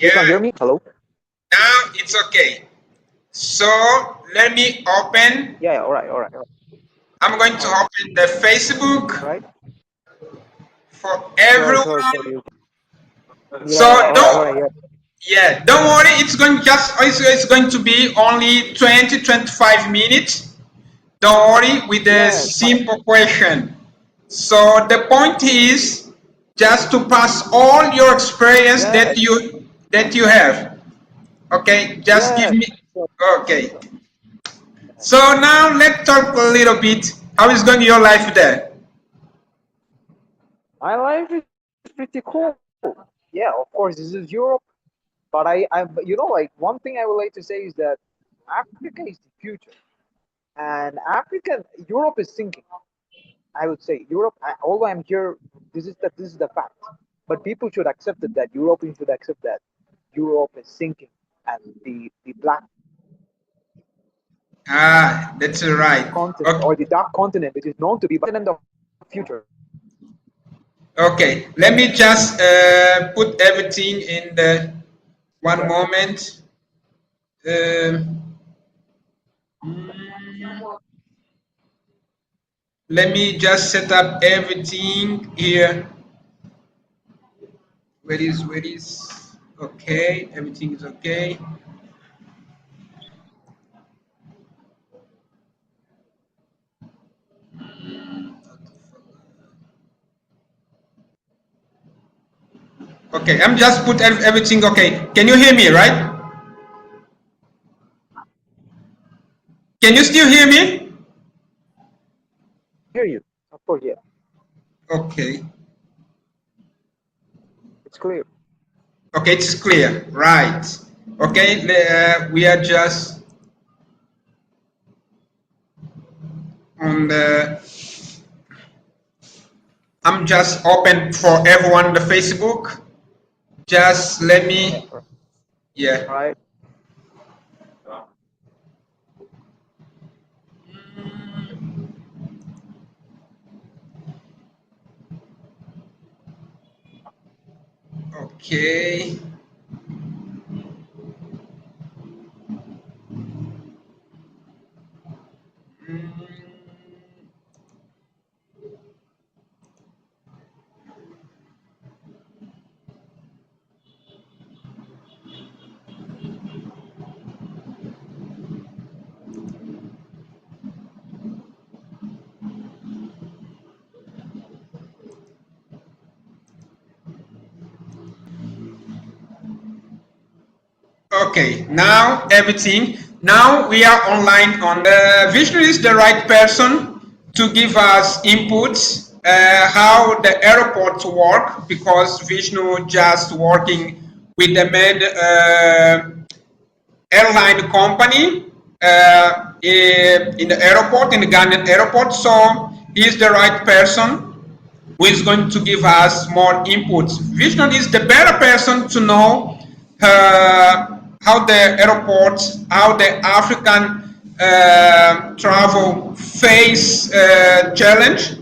You can hear Yeah, me? Hello? now it's okay. So let me open. Yeah, all right, all right, all I'm going to right. open the Facebook All right. for Sure, sure, sure. everyone. You So yeah, yeah, all right, all don't, right, yeah. yeah, don't worry. It's going to be only 20-25 minutes. Don't worry with the Yeah, it's fine. simple question. So the point is just to pass all your experience Yeah, that you have. Okay, just give yeah, me. sure. Okay. So now let's talk a little bit. How is going your life there? My life is pretty cool. Yeah, of course, this is Europe, but like one thing I would like to say is that Africa is the future, and Europe is sinking. I would say Europe. Although I'm here, this is the fact. But people should accept it, that Europeans should accept that Europe is sinking, and the black Ah, that's right. continent Okay, or the dark continent, which is known to be continent of future. okay. Let me just put everything in the Okay. one moment. Mm, Let me just set up everything here. Where is? Okay, everything is okay. Okay, I'm just put everything okay. Can you hear me, right? Can you still hear me? I hear you. Of course, yeah, Okay. it's clear. Okay, it's clear. Right. Okay, we are just on the. I'm just open for everyone the Facebook. Just let Yeah, me. Yeah. right. Okay. Okay. Now everything. Now we are online on the Vishnu is the right person to give us inputs how the airports work because Vishnu just working with the main airline company in the airport, in the Ghanaian airport. So he is the right person who is going to give us more inputs. Vishnu is the better person to know how the airports, how the African travel face challenge.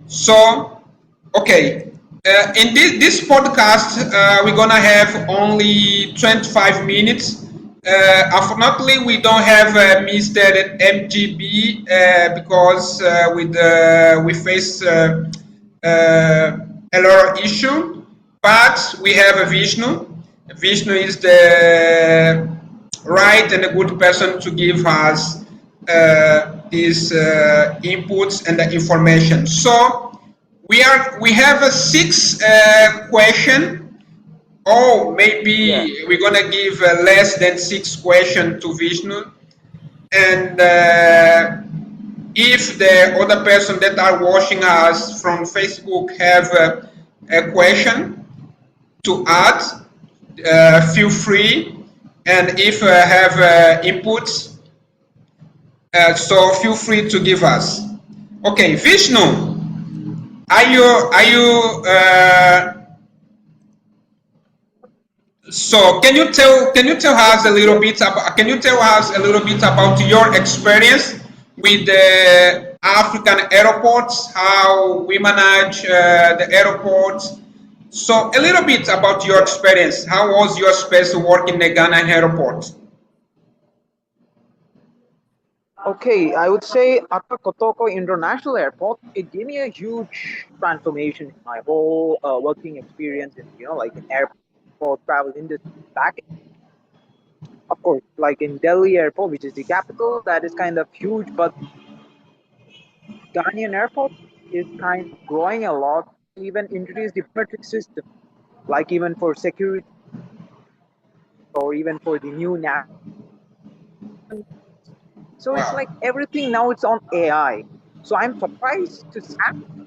So, okay, in this podcast, we're gonna have only 25 minutes. Unfortunately, we don't have Mr. MGB because we face a lot of issue, but we have a Vishnu. Vishnu is the right and a good person to give us these inputs and the information. So we have a six question. Or Yeah, maybe we're gonna give less than six question to Vishnu, and if the other person that are watching us from Facebook have a question to add, feel free. And if have inputs, so feel free to give us. Okay, Vishnu, are you so can you tell us a little yes. bit about can you tell us a little bit about your experience with the African airports, how we manage the airports? So a little bit about your Yeah. experience. How was your space to work in the Ghana airport? Okay, I would say Accra Kotoko International Airport, it gave me a huge transformation in my whole working experience in, like in airport travel industry. Back, of course, like in Delhi Airport, which is the capital, that is kind of huge, but Ghanaian Airport is kind of growing a lot. Even introduced the biometric system, like even for security or even for the new navigation. So it's like Wow. everything now it's on AI. So I'm surprised to see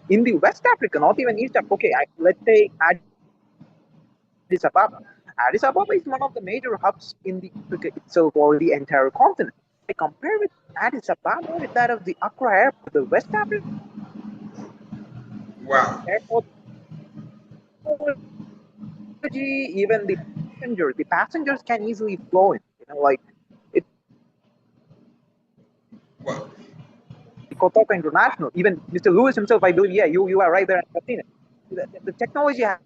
in the West Africa, not even East Africa. Okay, let's say Addis Ababa. Addis Ababa is one of the major hubs in the Africa itself or the entire continent. I compare with Addis Ababa with that of the Accra Airport, the West African Wow. airport, technology, even the passengers can easily flow in. Like it Wow. Kotoko International, even Mr. Lewis himself, I believe, yeah, you are right there. I've seen it. The technology has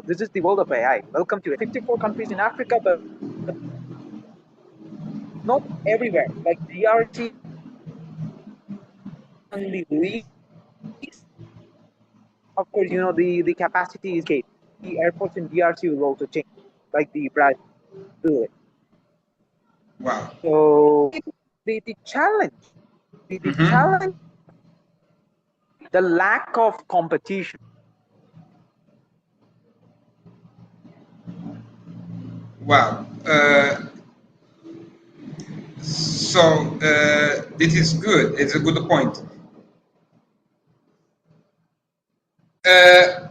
this is the world of AI. Welcome to 54 countries in Africa, but not everywhere. Like DRC and the least, of course, the capacity is gate. The airports in DRC will also change, like the Brazil. Wow. So the challenge, the Mm-hmm. challenge, the lack of competition. Wow. This is good. It's a good point. Uh,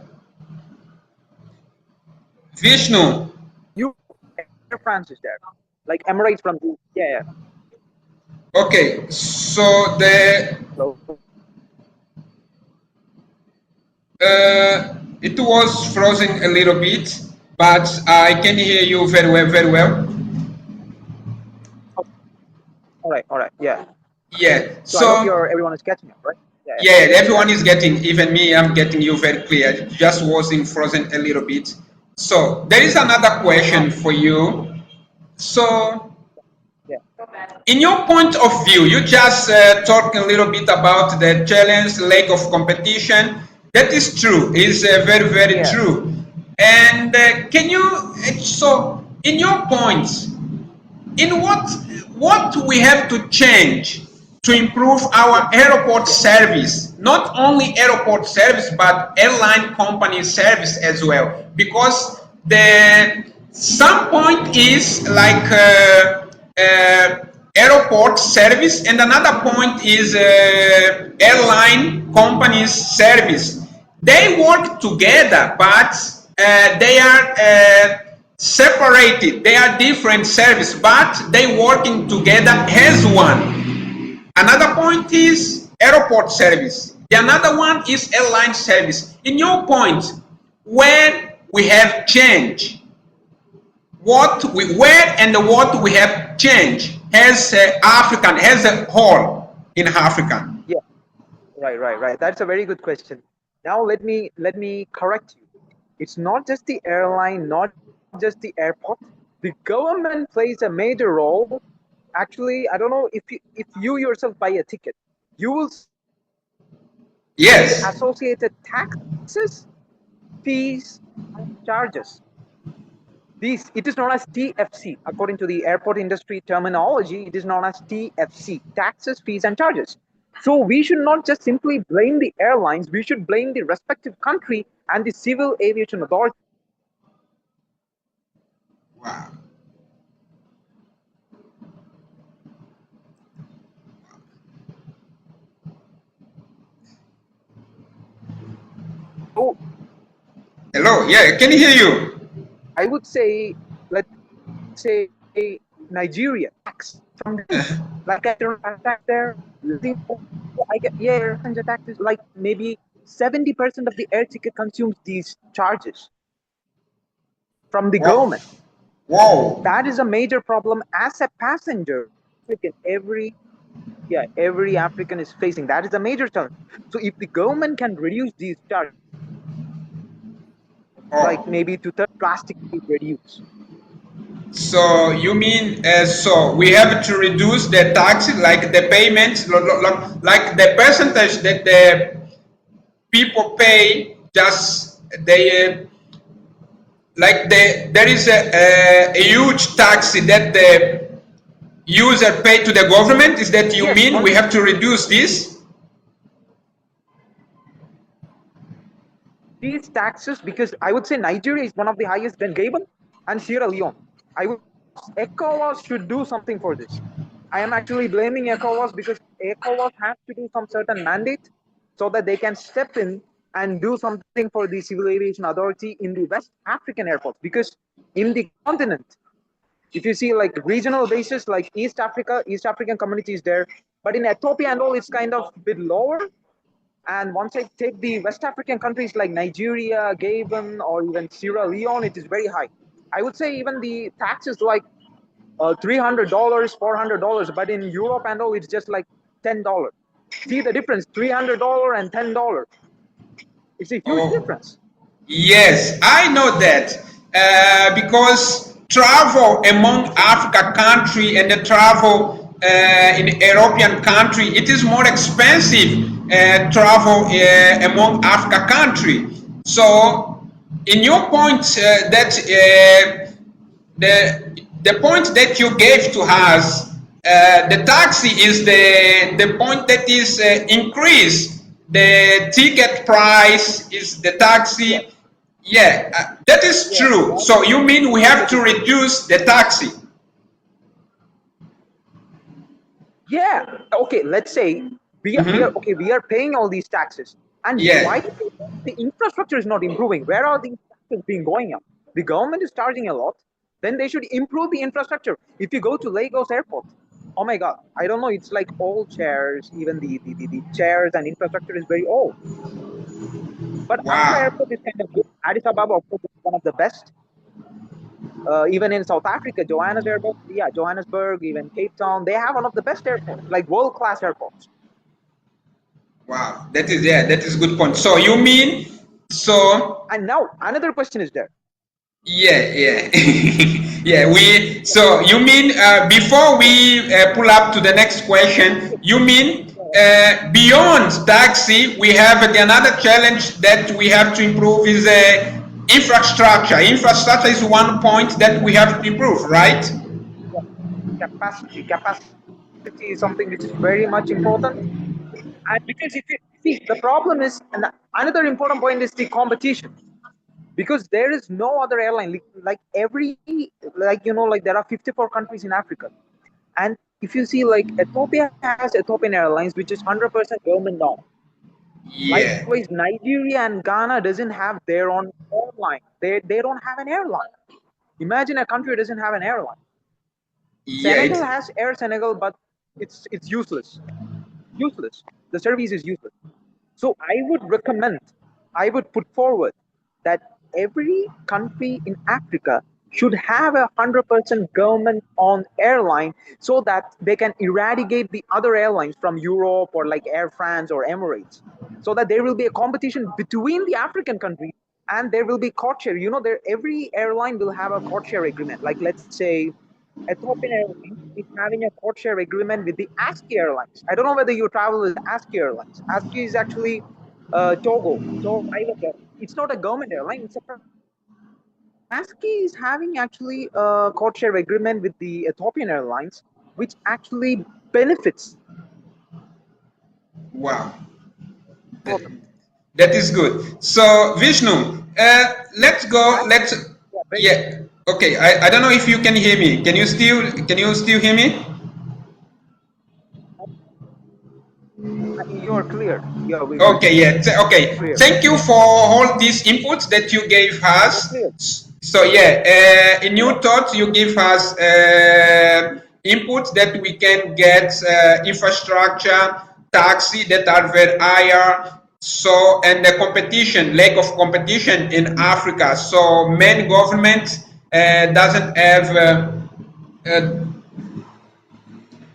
Vishnu. You Air France is there, like Emirates from the yeah. Okay. So the Hello. it was frozen a little bit, but I can hear you very well. Very well. Oh, all right, yeah. Yeah. So I hope So everyone is catching up, right? Yeah, yeah, everyone is getting, even me, I'm getting you very clear. It just wasn't frozen a little bit. So there is another yeah. question for you. So Yeah, in your point of view, you just talked a little bit about the challenge, lack of competition. That is true. It's very, very yeah, true. And can you, so in your points, in what we have to change to improve our yeah, airport yeah, service, not only airport service but airline company service as well, because the some point is like airport service and another point is airline companies service. They work together but they are separated. They are different service, but they working together as one. Another point is airport service. The another one is airline service. In your point, when we have change, where and what we have change as African as a whole in Africa. yeah. Right. That's a very good question. Now let me correct you. It's not just the airline, not just the airport. The government plays a major role. Actually, I don't know if you yourself buy a ticket, you will see the Yes. associated taxes, fees, and charges. It is known as TFC. According to the airport industry terminology, it is known as TFC, taxes, fees, and charges. So we should not just simply blame the airlines, we should blame the respective country and the civil aviation authority. Wow. So Hello. Yeah, can you hear you? I would say, let's say Nigeria tax from the room. Like I don't have tax there. I get passenger taxes. Like maybe 70% of the air ticket consumes these charges from the Whoa. government. Whoa. That is a major problem as a passenger in every. Yeah, every African is facing. That is a major challenge. So if the government can reduce these charges, like Oh, maybe to drastically reduce. so you mean so we have to reduce the tax, like the payments, like the percentage that the people pay, just they like there is a huge tax that the user pay to the government. Is that you Yes, mean we have to reduce this? these taxes, because I would say Nigeria is one of the highest, then Gabon and Sierra Leone. I would ECOWAS should do something for this. I am actually blaming ECOWAS because ECOWAS has to do some certain mandate so that they can step in and do something for the Civil Aviation Authority in the West African airports. Because in the continent, if you see like regional basis, like East Africa, East African community is there, but in Ethiopia and all, it's kind of a bit lower. And once I take the West African countries like Nigeria, Gabon, or even Sierra Leone, it is very high. I would say even the tax is like $300, $400, but in Europe and all, it's just like $10. See the difference: $300 and $10. It's a huge Oh, difference. yes, I know that because travel among Africa country and the travel in European country, it is more expensive travel among Africa country. So, in your point that the point that you gave to us, the taxi is the point that is increased. The ticket price is the Yes, taxi. Yeah, that is yes, true. that So you mean we is the have to difference. reduce the taxi? Yeah. Okay. Let's say we are Mm-hmm. okay. We are paying all these taxes, and why Yeah. the infrastructure is not improving? Where are these taxes being going up? The government is charging a lot. Then they should improve the infrastructure. If you go to Lagos Airport, oh my God, I don't know. It's like old chairs. Even the chairs and infrastructure is very old. But Accra Wow. Airport is kind of good. Addis Ababa, of course, is one of the best. Even in South Africa, Johannesburg, yeah, Johannesburg, even Cape Town, they have one of the best airports, like world class airports. Wow. That is, yeah. That is good point. So you mean so And now another question is there. yeah, yeah, yeah. We so you mean before we pull up to the next question, you mean beyond taxi, we have another challenge that we have to improve is infrastructure. Infrastructure is one point that we have to improve, right? Capacity is something which is very much important. And because if you see, the problem is, and another important point is the competition. Because there is no other airline like every, like like there are 54 countries in Africa, and if you see, like Ethiopia has Ethiopian Airlines, which is 100% government owned. Yeah, Likewise, Nigeria and Ghana doesn't have their own airline. They don't have an airline. Imagine a country that doesn't have an airline. yeah. Senegal It has Air Senegal, but it's useless. Useless. The service is useless. So I would recommend, I would put forward that every country in Africa should have 100% government-owned airline so that they can eradicate the other airlines from Europe or like Air France or Emirates, so that there will be a competition between the African countries, and there will be code share. There every airline will have a code share agreement. Like let's say Ethiopian Airlines is having a code share agreement with the ASCII Airlines. I don't know whether you travel with ASCII Airlines. ASCII is actually Togo. So private airline. It's not a government airline. It's a private airline. ASCII is having actually a code share agreement with the Ethiopian Airlines, which actually benefits wow. That, important. that is good. So Vishnu, let's go. That Let's yeah, very good. yeah. Okay. I don't know if you can hear me. Can you still hear me? You're clear. Yeah, we're Okay, yeah. Okay. clear. Thank you for all these inputs that you gave You're us. clear. So yeah, in Yeah. your thoughts, you give us inputs that we can get infrastructure, taxi that are very higher. So and the competition, lack of competition in Africa. So main government doesn't have uh,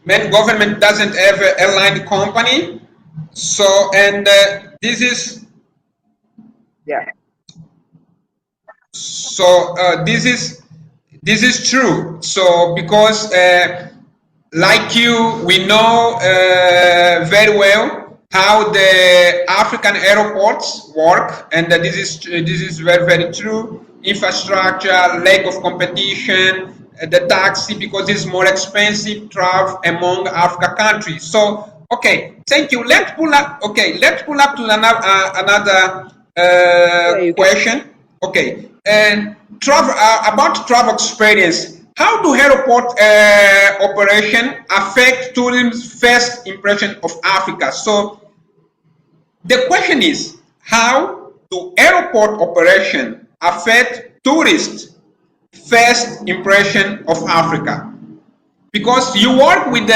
Man, government doesn't have an airline company. So, and this is Yeah, so this is true. So because like you, we know very well how the African airports work, and this is very true. Infrastructure, lack of competition, the taxi because it's more expensive travel among Africa countries. So okay, thank you. Let's pull up. Okay, let's pull up to another yeah, you can. question. Okay, and travel about travel experience. How do airport operation affect tourism's first impression of Africa? So the question is, how do airport operation affect tourists' first impression of Africa? Because you work with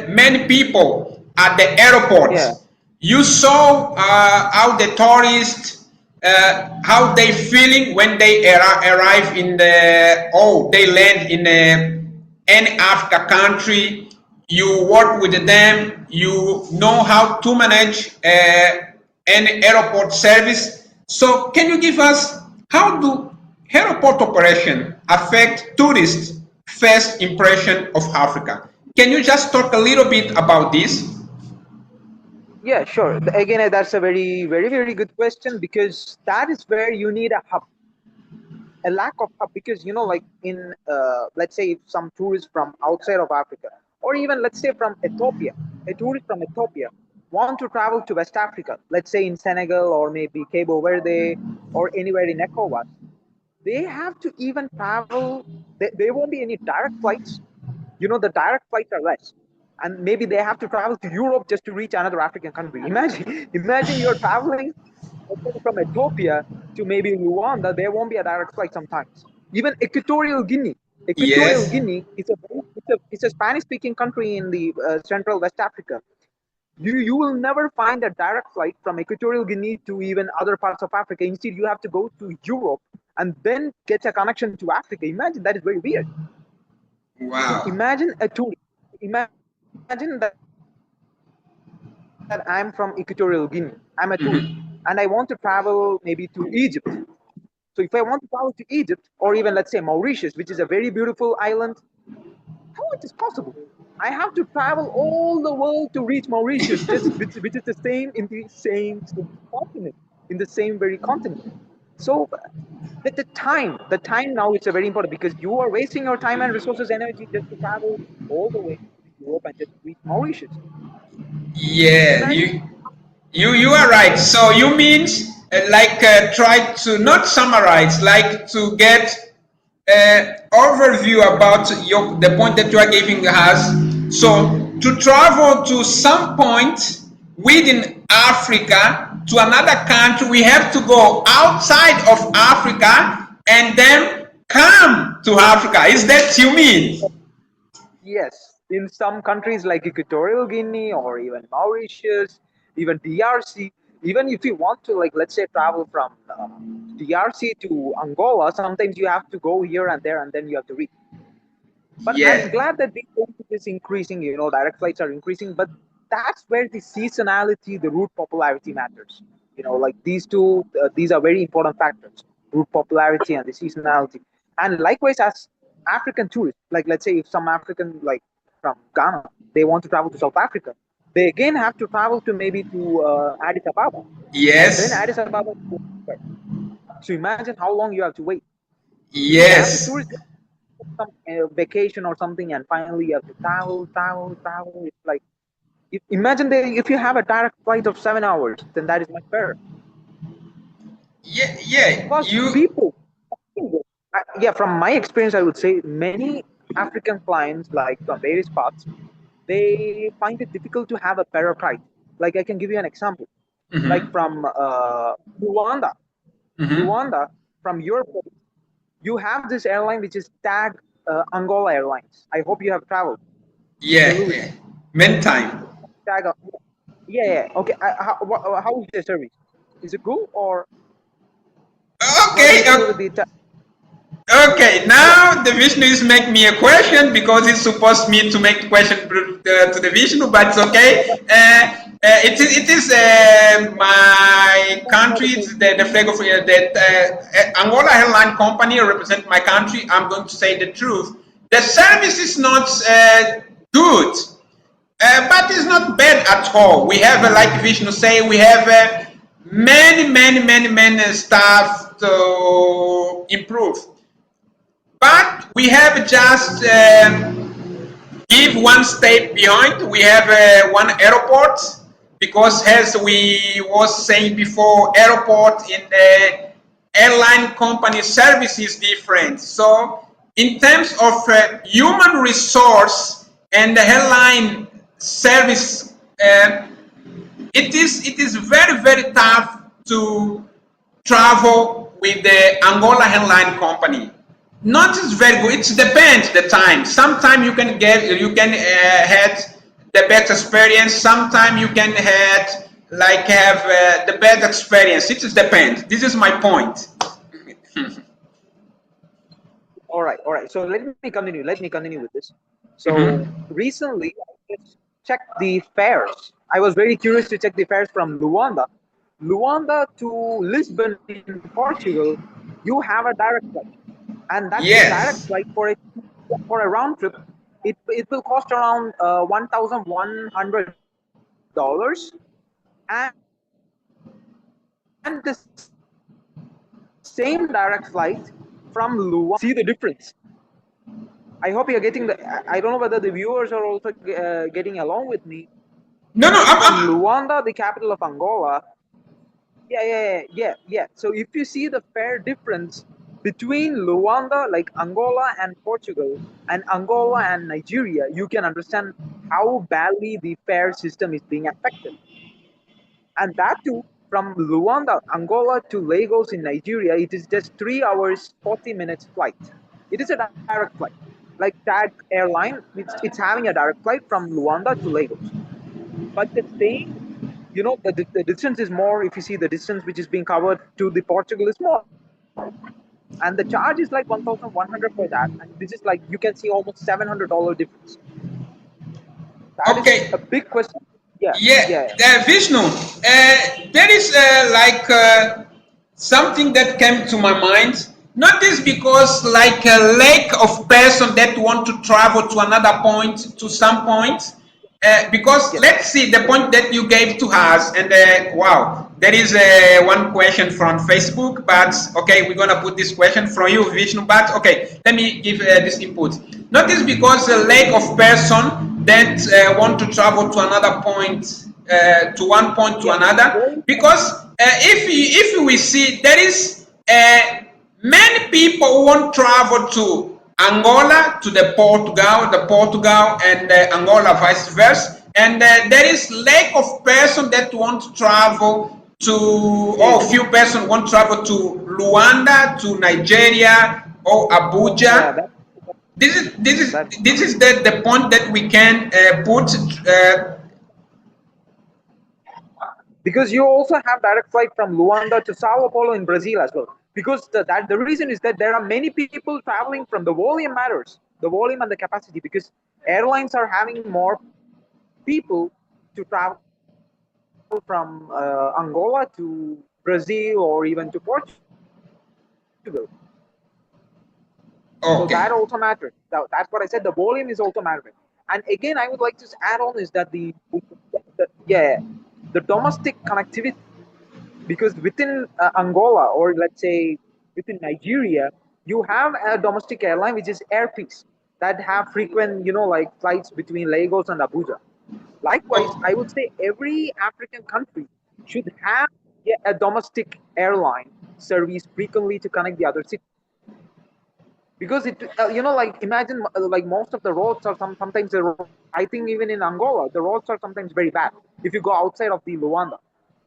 many people at the Yeah, airports. You saw how the tourists, how they feeling when they arrive in they land in any Africa country. You work with them. You know how to manage any airport service. So can you give us how do airport operation affect tourists' first impression of Africa? Can you just talk a little bit about this? yeah, sure. Again, that's a very good question, because that is where you need a hub, a lack of hub. Because like in let's say if some tourists from outside of Africa, or even let's say from Ethiopia, a tourist from Ethiopia want to travel to West Africa, let's say in Senegal or maybe Cabo Verde or anywhere in ECOWAS, they have to even travel. There won't be any direct flights. The direct flights are less, and maybe they have to travel to Europe just to reach another African country. Imagine you're traveling, let's say, from Ethiopia to maybe Rwanda. There won't be a direct flight sometimes. Even Equatorial Guinea. Equatorial Yes. Guinea is a Spanish speaking country in the central West Africa. You will never find a direct flight from Equatorial Guinea to even other parts of Africa. Instead, you have to go to Europe and then get a connection to Africa. Imagine, that is very weird. So Wow. imagine a tourist. Imagine that I'm from Equatorial Guinea. I'm a tourist, and I want to travel maybe to Egypt. So if I want to travel to Egypt, or even let's say Mauritius, which is a very beautiful island, how it is possible? I have to travel all the world to reach Mauritius, which is the same in the same continent, in the same very continent. So the time now it's a very important, because you are wasting your time and resources, energy, just to travel all the way to Europe and just reach Mauritius. Yeah, Imagine. you are right. So you means like try to not summarize, like to get overview about the point that you are giving us. So to travel to some point within Africa to another country, we have to go outside of Africa and then come to Africa. Is that you mean? Yes, in some countries like Equatorial Guinea or even Mauritius, even DRC, even if you want to, like, let's say, travel from DRC to Angola, sometimes you have to go here and there and then you have to reach. But I'm Yeah. glad that the traffic is increasing, direct flights are increasing, but that's where the seasonality, the route popularity matters. Like these are very important factors: route popularity and the seasonality. And likewise, as African tourists, like let's say if some African, like from Ghana, they want to travel to South Africa, they again have to travel to maybe to Addis Ababa, and then Yes. Addis Ababa to go somewhere. So imagine how long you have to wait. So as a Yes. tourist, some vacation or something, and finally you have to travel. It's like, imagine that if you have a direct flight of 7 hours, then that is much better. Yeah. Yeah. Because You. people, yeah, from my experience, I would say many African clients, like from various parts, they find it difficult to have a better price. Like I can give you an example, like Mhm. from Rwanda, Mhm. Rwanda, from Europe, you have this airline which is Tag Angola Airlines. I hope you have traveled, Mr. Yeah. Louis. Yeah. Men time. Tag, yeah. Okay, how is the service? Is it good, or what do you Okay. feel with the? Okay, now the Vishnu is making me a question because it's supposed me to make the question to the Vishnu, but it's okay. It is my country, it's the flag of the Angola Airline Company represent my country. I'm going to say the truth. The service is not good, but it's not bad at all. We have, like Vishnu say, we have many stuff to improve. But we have just give one step behind. We have one airport because, as we was saying before, airport in the airline company service is different. So, in terms of human resource and the airline service, it is very tough to travel with the Angola airline company. Not is very good. It depends the time. Sometimes have the best experience. Sometimes you can have the bad experience. It just depends. This is my point. All right. So let me continue. Let me continue with this. So Mhm. recently, I just checked the fares. I was very curious to check the fares from Luanda to Lisbon in Portugal. You have a direct flight, and that direct flight Yes. for a round trip, it will cost around $1,100, and the same direct flight from Luanda to Lisbon, see the difference. I hope you're getting the. I don't know whether the viewers are also getting along with me. No, no. From Luanda, the capital of Angola. Yeah. So if you see the fare difference between Luanda, like Angola and Portugal, and Angola and Nigeria, you can understand how badly the fare system is being affected. And that too, from Luanda, Angola to Lagos in Nigeria, it is just 3 hours, 40 minutes flight. It is a direct flight. Like Tag Airline, it's having a direct flight from Luanda to Lagos. But the same, the distance is more. If you see the distance which is being covered to the Portugal is more. And the charge is like 1,100 for that. And this is like, you can see almost $700 difference. That is a Okay. big question. Yeah. Yeah, Vishnu, there is something that came to my mind. Not this because like a lack of person that want to travel to another point, to some point. Because Yes. let's see the point that you gave to us, and wow, there is one question from Facebook, but okay, we're gonna put this question from you, Vishnu. But okay, let me give this input. Not this because a lack of person that want to travel to another point, to one point to Yeah. another, Very because if we see there is many people who want to travel to Angola to the Portugal and Angola vice versa, and there is lack of person that want to travel to, or Lagos. few person want to travel to Luanda, to Nigeria or Yeah, Abuja. This is this is that's this is the point that we can put. because you also have direct flight from Luanda to Sao Paulo in Brazil as well. Because the reason is that there are many people traveling from the volume matters, the volume and the capacity. Because airlines are having more people to travel from Angola to Brazil or even to Portugal. So that also matters. That's what I said. The volume is also mattering. Okay. And again, I would like to add on is that the domestic connectivity, because within Angola or let's say within Nigeria, you have a domestic airline which is Air Peace that have frequent, like flights between Lagos and Abuja. Likewise, Oh, I would say every African country should have a domestic airline service frequently to connect the other cities. Because like imagine like most of the roads are sometimes the roads. I think even in Angola, the roads are sometimes very bad if you go outside of the Luanda.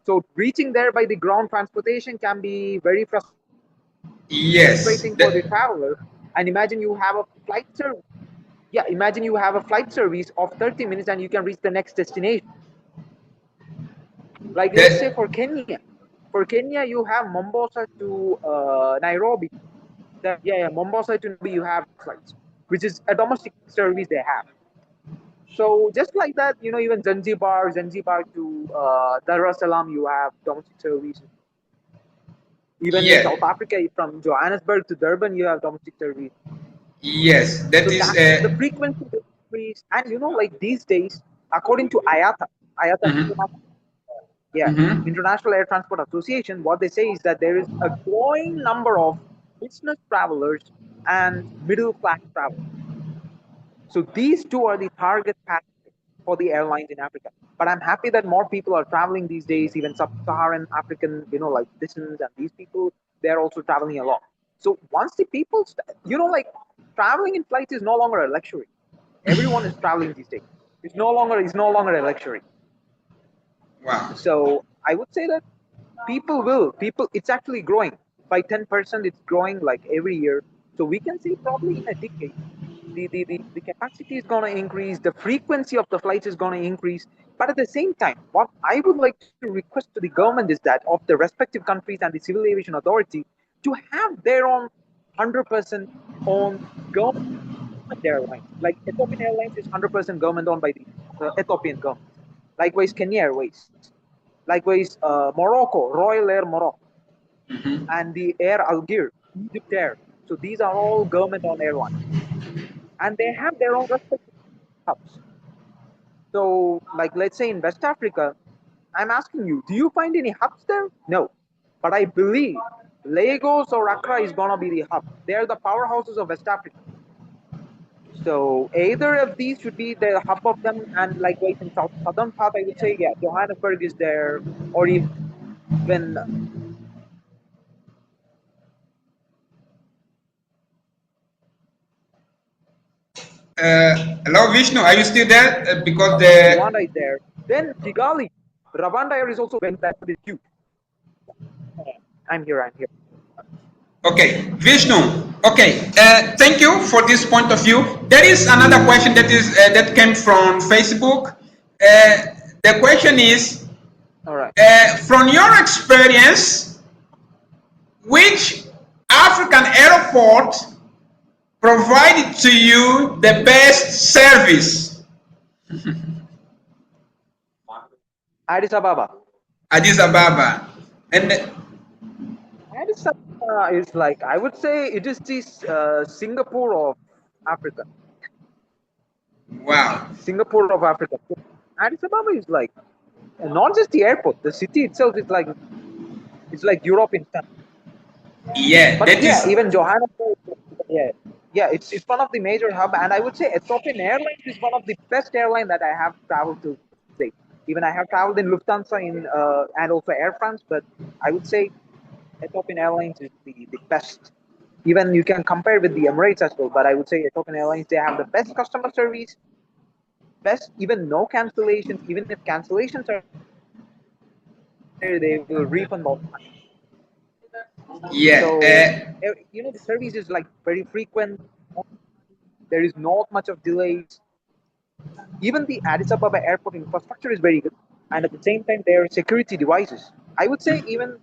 So reaching there by the ground transportation can be very frustrating for the traveler. And yes. imagine you have a flight service. Yeah, imagine you have a flight service of 30 minutes and you can reach the next destination. Like let's say for The Kenya, you have Mombasa to Nairobi. Mombasa to Nairobi you have flights, which is a domestic service they have. So just like that, even Zanzibar to Dar es Salaam, you have domestic service. Even in Yeah. South Africa, from Johannesburg to Durban, you have domestic service. Yes, that So is. that the frequency will increase, and like these days, according to IATA Mhm. yeah, Mhm. International Air Transport Association, what they say is that there is a growing number of business travelers and middle class travelers. So these two are the target passengers for the airlines in Africa. But I'm happy that more people are traveling these days, even sub-Saharan African, like citizens and these people, they're also traveling a lot. So once the people, like traveling in flights is no longer a luxury. Everyone is traveling these days. It's no longer a luxury. Wow. So I would say that people it's actually growing by 10%. It's growing like every year. So we can see probably in a decade the capacity is going to increase, the frequency of the flights is going to increase. But at the same time, what I would like to request to the government is that of the respective countries and the civil aviation authority to have their own 100% owned government airlines. Like Ethiopian Airlines is 100% government owned by the Ethiopian government. Likewise, Kenya Airways. Likewise, Morocco, Royal Air Morocco, Mhm. and the Air Algiers, Egypt Air. So these are all government-owned airlines, and they have their own respective hubs. So, like let's say in West Africa, I'm asking you, do you find any hubs there? No, but I believe Lagos or Accra is gonna be the hub. They're the powerhouses of West Africa. So either of these should be the hub of them, and likewise in southern part, I would say yeah, Johannesburg is there, or even Hello, Vishnu. Are you still there? Because Rwanda the. is there. Then Kigali, Rwanda Air is also very that is huge. I'm here. I'm here. Okay, Vishnu. Okay, thank you for this point of view. There is another question that came from Facebook. The question is, All right. from your experience, which African airport provided to you the best service? Addis Ababa. Addis Ababa. And Addis Ababa is like I would say it is the Singapore of Africa. wow. Singapore of Africa. Addis Ababa is like not just the airport. The city itself is like it's like European standard. Yeah, But that yeah, is. even Johannesburg, yeah, it's one of the major hub, and I would say Ethiopian Airlines is one of the best airline that I have traveled to date. Even I have traveled in Lufthansa in and also Air France, but I would say Ethiopian Airlines is the best. Even you can compare with the Emirates as well, but I would say Ethiopian Airlines they have the best customer service, best even no cancellations. Even if cancellations are there, they will refund all the money. So Yeah. the service is like very frequent. There is not much of delays. Even the Addis Ababa airport infrastructure is very good, and at the same time, there are security devices. I would say even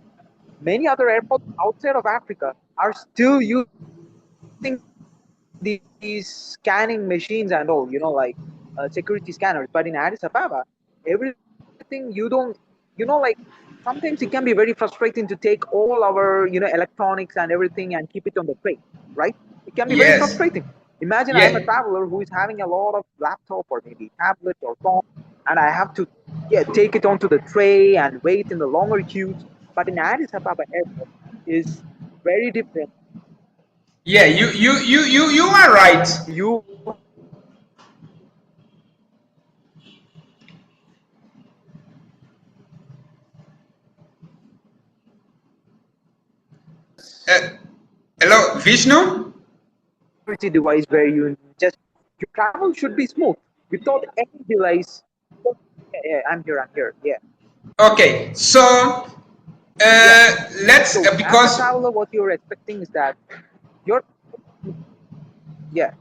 many other airports outside of Africa are still using these scanning machines and all, like security scanners. But in Addis Ababa, everything sometimes it can be very frustrating to take all our, electronics and everything and keep it on the tray, right? It can be very Yes. frustrating. Imagine I'm a Yeah. traveler who is having a lot of laptop or maybe tablet or phone, and I have to take it onto the tray and wait in the longer queues. But in Addis Ababa airport is very different. Yeah. You are right. You Uh, Hello, Vishnu. security device where you just your travel should be smooth without any delays. Yeah, I'm here. I'm here. Yeah, Okay, so yeah. let's So as a because traveler, what you're expecting is that you're yeah,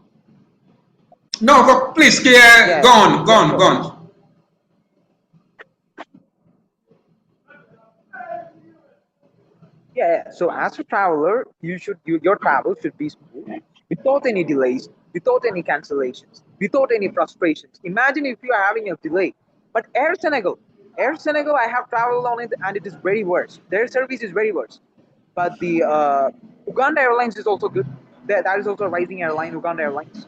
no, please, yeah, go on, go yeah. on, Sure. go on. Yeah. So as a traveler, your travel should be smooth, without any delays, without any cancellations, without any frustrations. Imagine if you are having a delay. But Air Senegal, I have traveled on it and it is very worse. Their service is very worse. But the Uganda Airlines is also good. That is also a rising airline, Uganda Airlines.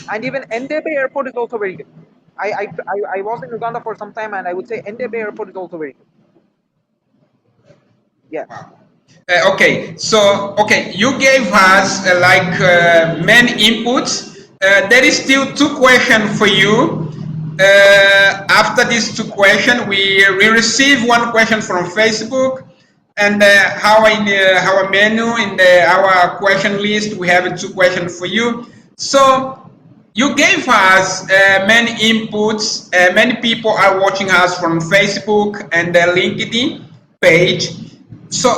And even Entebbe Airport is also very good. I was in Uganda for some time, and I would say Entebbe Airport is also very good. Yeah. Wow. Okay, so okay, you gave us many inputs. There is still two questions for you. After these two questions, we receive one question from Facebook, and our menu in our question list we have two questions for you. So you gave us many inputs. Many people are watching us from Facebook and the LinkedIn page. So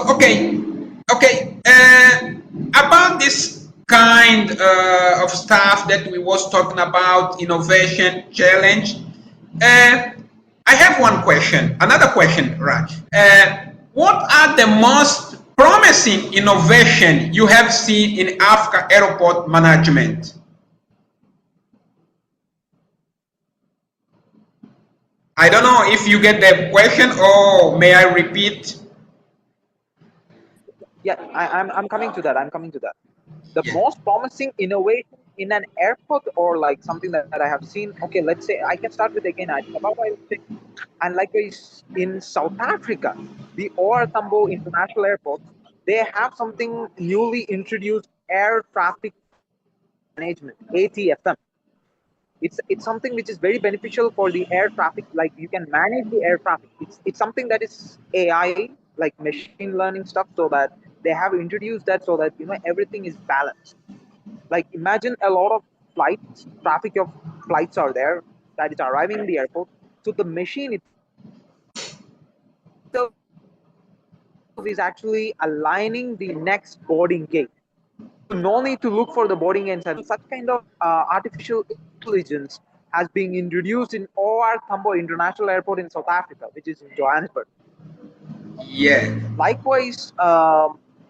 about this kind of stuff that we was talking about, innovation challenge. Uh, I have one question, another question, right? What are the most promising innovation you have seen in Africa airport management? I don't know if you get the question or may I repeat? Yeah, I'm coming to that. I'm coming to that. The Yeah. most promising innovation in an airport or like something that I have seen. Okay, let's say I can start with again Addis Ababa, I would say. And likewise in South Africa, the OR Tambo International Airport, they have something newly introduced air traffic management, ATFM. It's something which is very beneficial for the air traffic. Like you can manage the air traffic. It's something that is AI, like machine learning stuff, so that they have introduced that so that everything is balanced. Like imagine a lot of flights, traffic of flights are there that is arriving in the airport. So the machine itself is actually aligning the next boarding gate. So no need to look for the boarding gates and all. So such kind of artificial intelligence has been introduced in OR Tambo International Airport in South Africa, which is in Johannesburg. Yeah, Likewise,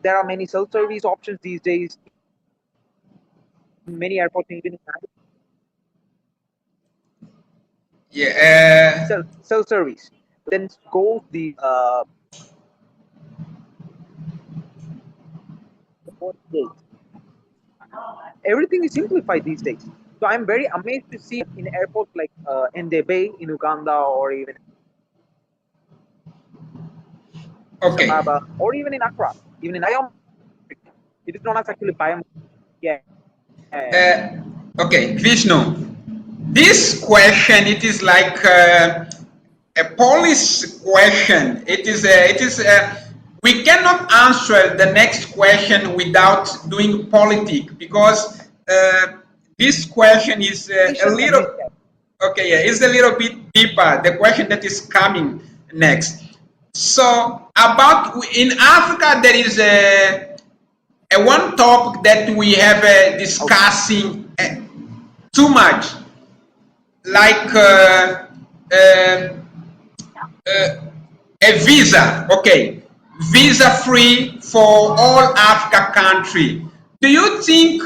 there are many self-service options these days in many airports, even in yeah, self-service. Then goes the boarding gate. Everything is simplified these days. So I'm very amazed to see that in airports like Entebbe in Uganda, or even Addis okay. Ababa, or even in Accra, even in biometric. It is known as actually biometric. Yeah, yeah, yeah. Uh, okay, Vishnu. This question, it is like a policy question. We cannot answer the next question without doing politic because this question is a Patience and little, healthcare. okay, yeah, it's a little bit deeper. The question that is coming next. So about in Africa, there is a one topic that we have Okay. discussing too much, like a visa, okay, visa free for all Africa country. Do you think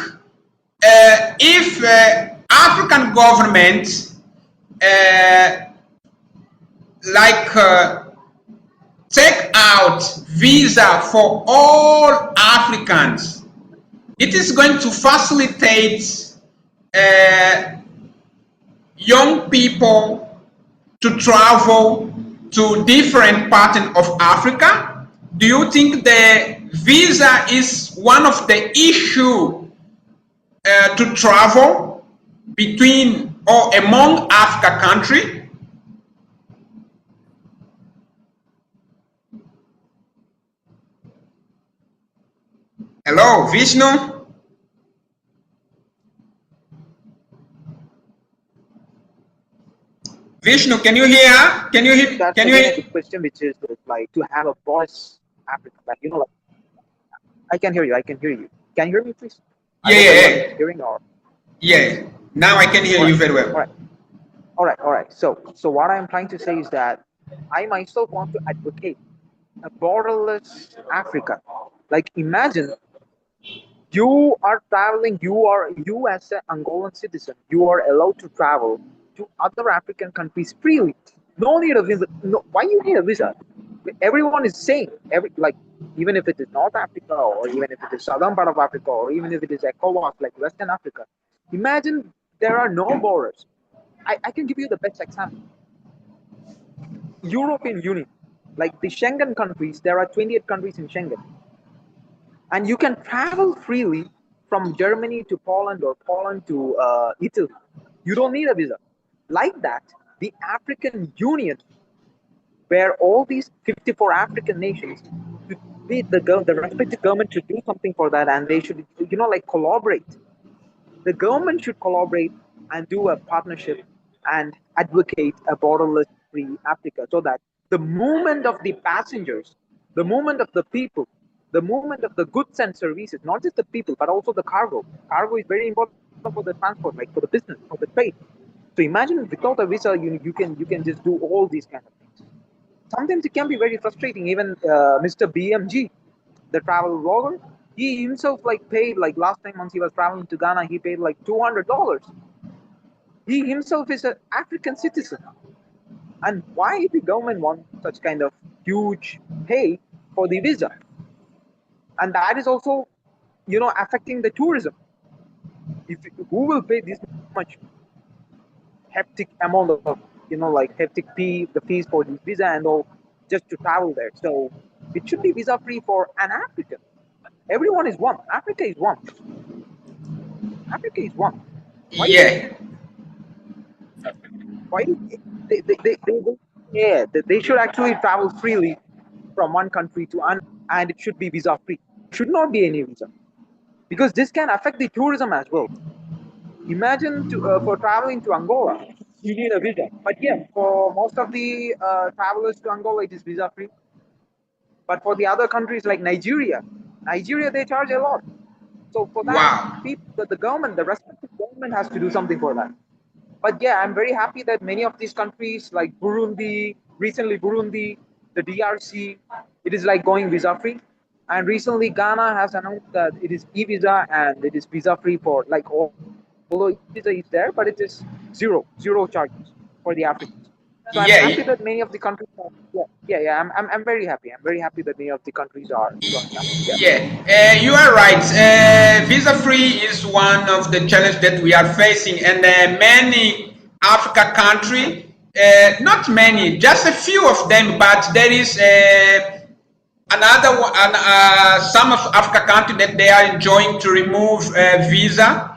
if African government uh, like take out visa for all Africans, it is going to facilitate uh, young people to travel to different parts of Africa? Do you think the visa is one of the issue to travel between or among Africa country? Hello, Vishnu. Vishnu, can you hear? Can you hear? That's Can you again a hear? good question, which is like to have a voice Africa. Like like I can hear you. I can hear you. Can you hear me, please? I Yeah, hope yeah, everyone is yeah. hearing. Or Yeah. Now I can hear all you right, very all well. right, all right, all right. So what I'm trying to say is that I myself want to advocate. a borderless Africa. Like imagine you are traveling, you as an Angolan citizen, you are allowed to travel to other African countries freely. No need a visa. No, why you need a visa? Everyone is saying like even if it is North Africa or even if it is southern part of Africa or even if it is ECOWAS like Western Africa. Imagine there are no borders. I can give you the best example. European Union, like the Schengen countries, there are 28 countries in Schengen, and you can travel freely from Germany to Poland or Poland to Italy. You don't need a visa. Like that, the African Union, where all these 54 African nations, the respective government should do something for that, and they should, like collaborate. The government should collaborate and do a partnership and advocate a borderless free Africa so that the movement of the passengers, the movement of the people, the movement of the goods and services, not just the people, but also the cargo. Cargo is very important for the transport, like for the business, for the trade. So imagine without a visa, you can just do all these kind of things. Sometimes it can be very frustrating. Even Mr. BMG, the travel vlogger, he himself like paid like last time once he was traveling to Ghana, he paid like $200. He himself is an African citizen, and why the government wants such kind of huge pay for the visa? And that is also, affecting the tourism. If who will pay this much hectic amount of, like hectic fee, the fees for the visa and all, just to travel there? So it should be visa free for an African. Everyone is one. Africa is one. Africa is one. Why do Yeah, why do they will, yeah, they should actually travel freely from one country to another, and it should be visa free. Should not be any visa, because this can affect the tourism as well. Imagine for traveling to Angola, you need a visa, but yeah, for most of the travelers to Angola, it is visa free. But for the other countries like Nigeria they charge a lot. So for that, wow. people, the government, the respective government has to do something for that. But yeah, I'm very happy that many of these countries like Burundi, recently Burundi, the DRC, it is like going visa free. And recently Ghana has announced that it is e-visa and it is visa free for like, although e-visa is there, but it is zero charges for the Africans. So I'm happy that Yeah, many of the countries are, yeah. I'm very happy. I'm very happy that many of the countries are doing that. Yeah. yeah, you are right. Visa free is one of the challenges that we are facing, and many Africa country, not many, just a few of them, but there is another one, some of Africa country that they are enjoying to remove visa